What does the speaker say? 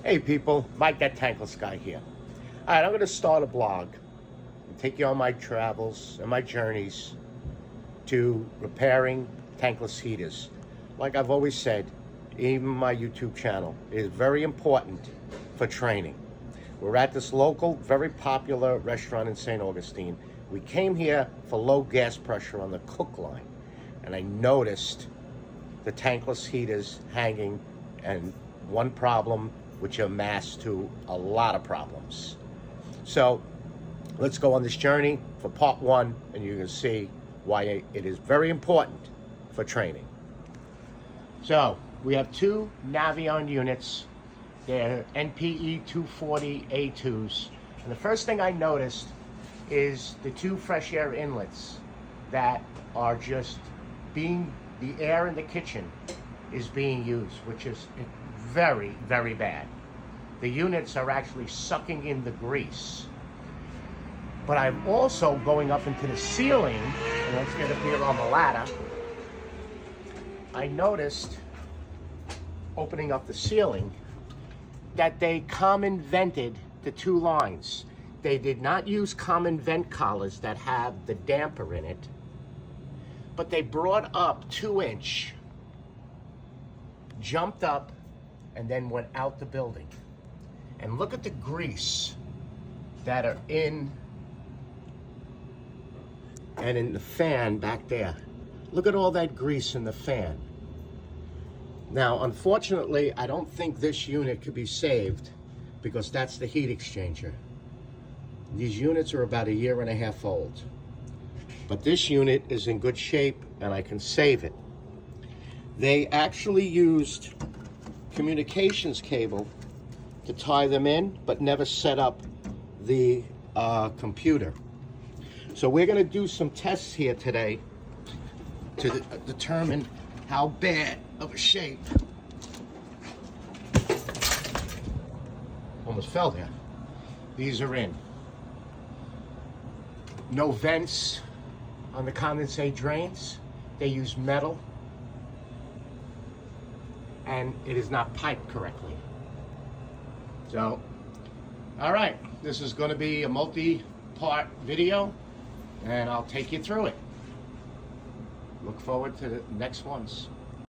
Hey people, Mike that Tankless guy here. Alright, I'm going to start a blog and take you on my travels and my journeys to repairing tankless heaters. Like I've always said, even my YouTube channel is very important for training. We're at this local, very popular restaurant in St. Augustine. We came here for low gas pressure on the cook line, and I noticed the tankless heaters hanging, and one problem which amassed to a lot of problems. So let's go on this journey for part one, and you can see why it is very important for training. So we have two Navion units. They're NPE 240A2s. And the first thing I noticed is the two fresh air inlets that are just being, the air in the kitchen is being used, which is very, very bad. The units are actually sucking in the grease. But I'm also going up into the ceiling, and let's get up here on the ladder. I noticed, opening up the ceiling, that they common vented the two lines. They did not use common vent collars that have the damper in it, but they brought up 2-inch, jumped up, and then went out the building. And look at the grease that are in and in the fan back there. Look at all that grease in the fan. Now, unfortunately, I don't think this unit could be saved because that's the heat exchanger. These units are about 1.5 years old. But this unit is in good shape and I can save it. They actually used communications cable to tie them in, but never set up the computer. So we're going to do some tests here today to determine how bad of a shape. Almost fell there. These are in. No vents on the condensate drains. They use metal, and it is not piped correctly. So, all right, this is going to be a multi-part video, and I'll take you through it. Look forward to the next ones.